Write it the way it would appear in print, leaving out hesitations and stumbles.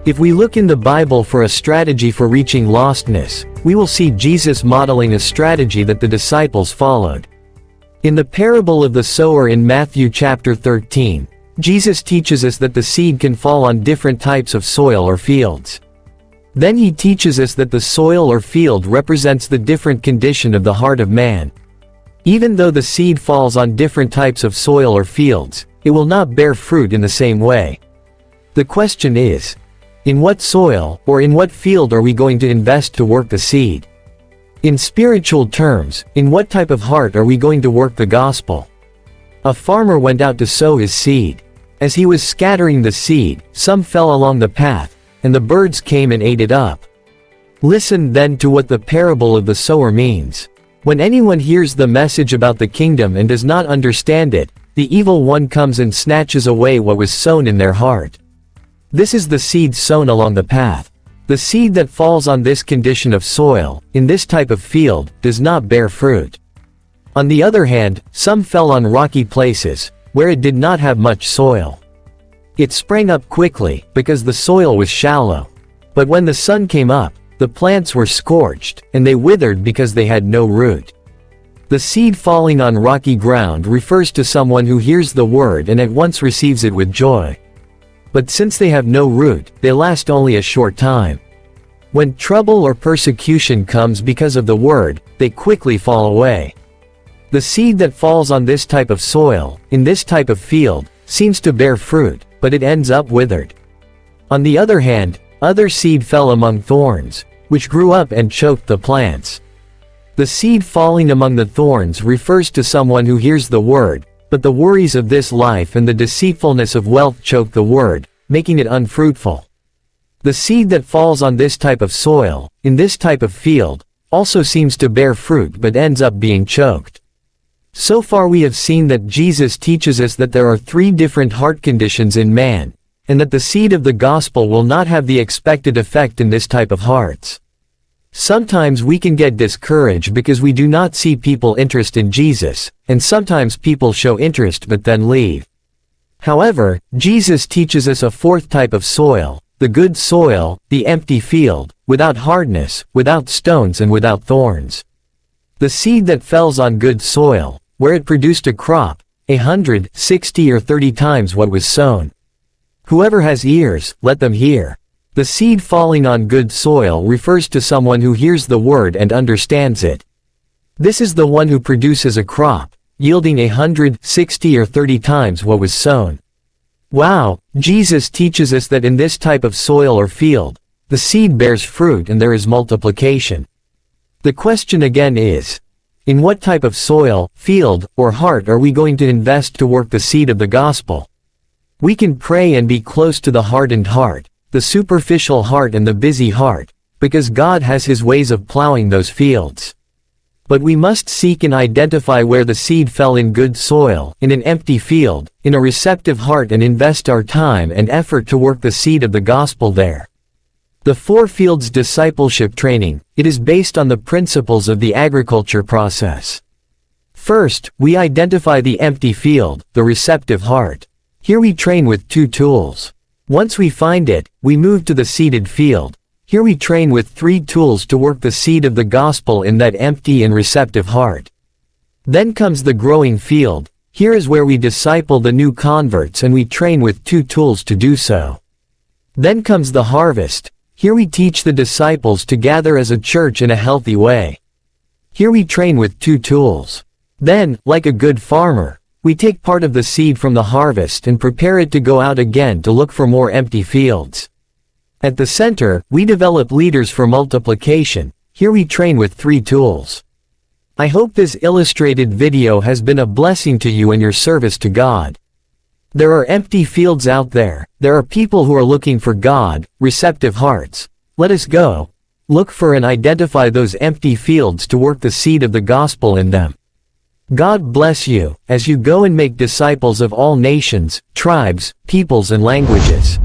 If we look in the Bible for a strategy for reaching lostness, we will see Jesus modeling a strategy that the disciples followed. In the parable of the sower in Matthew chapter 13, Jesus teaches us that the seed can fall on different types of soil or fields. Then he teaches us that the soil or field represents the different condition of the heart of man. Even though the seed falls on different types of soil or fields, it will not bear fruit in the same way. The question is, in what soil, or in what field are we going to invest to work the seed? In spiritual terms, in what type of heart are we going to work the gospel? A farmer went out to sow his seed. As he was scattering the seed, some fell along the path, and the birds came and ate it up. Listen then to what the parable of the sower means. When anyone hears the message about the kingdom and does not understand it, the evil one comes and snatches away what was sown in their heart. This is the seed sown along the path. The seed that falls on this condition of soil, in this type of field, does not bear fruit. On the other hand, some fell on rocky places, where it did not have much soil. It sprang up quickly, because the soil was shallow. But when the sun came up, the plants were scorched, and they withered because they had no root. The seed falling on rocky ground refers to someone who hears the word and at once receives it with joy. But since they have no root, they last only a short time. When trouble or persecution comes because of the word, they quickly fall away. The seed that falls on this type of soil, in this type of field, seems to bear fruit, but it ends up withered. On the other hand, other seed fell among thorns, which grew up and choked the plants. The seed falling among the thorns refers to someone who hears the word, but the worries of this life and the deceitfulness of wealth choke the word, making it unfruitful. The seed that falls on this type of soil, in this type of field, also seems to bear fruit but ends up being choked. So far we have seen that Jesus teaches us that there are three different heart conditions in man, and that the seed of the gospel will not have the expected effect in this type of hearts. Sometimes we can get discouraged because we do not see people interest in Jesus, and sometimes people show interest but then leave. However, Jesus teaches us a fourth type of soil, the good soil, the empty field, without hardness, without stones and without thorns. The seed that falls on good soil, where it produced a crop, 100, 60 or 30 times what was sown. Whoever has ears, let them hear. The seed falling on good soil refers to someone who hears the word and understands it. This is the one who produces a crop, yielding 100, 60 or 30 times what was sown. Wow, Jesus teaches us that in this type of soil or field, the seed bears fruit and there is multiplication. The question again is, in what type of soil, field, or heart are we going to invest to work the seed of the gospel? We can pray and be close to the hardened heart, the superficial heart and the busy heart, because God has his ways of plowing those fields. But we must seek and identify where the seed fell in good soil, in an empty field, in a receptive heart and invest our time and effort to work the seed of the gospel there. The Four Fields Discipleship Training, it is based on the principles of the agriculture process. First, we identify the empty field, the receptive heart. Here we train with two tools. Once we find it, we move to the seeded field. Here we train with three tools to work the seed of the gospel in that empty and receptive heart. Then comes the growing field. Here is where we disciple the new converts and we train with two tools to do so. Then comes the harvest. Here we teach the disciples to gather as a church in a healthy way. Here we train with two tools. Then, like a good farmer, we take part of the seed from the harvest and prepare it to go out again to look for more empty fields. At the center, we develop leaders for multiplication. Here we train with three tools. I hope this illustrated video has been a blessing to you in your service to God. There are empty fields out there. There are people who are looking for God, receptive hearts. Let us go. Look for and identify those empty fields to work the seed of the gospel in them. God bless you, as you go and make disciples of all nations, tribes, peoples and languages.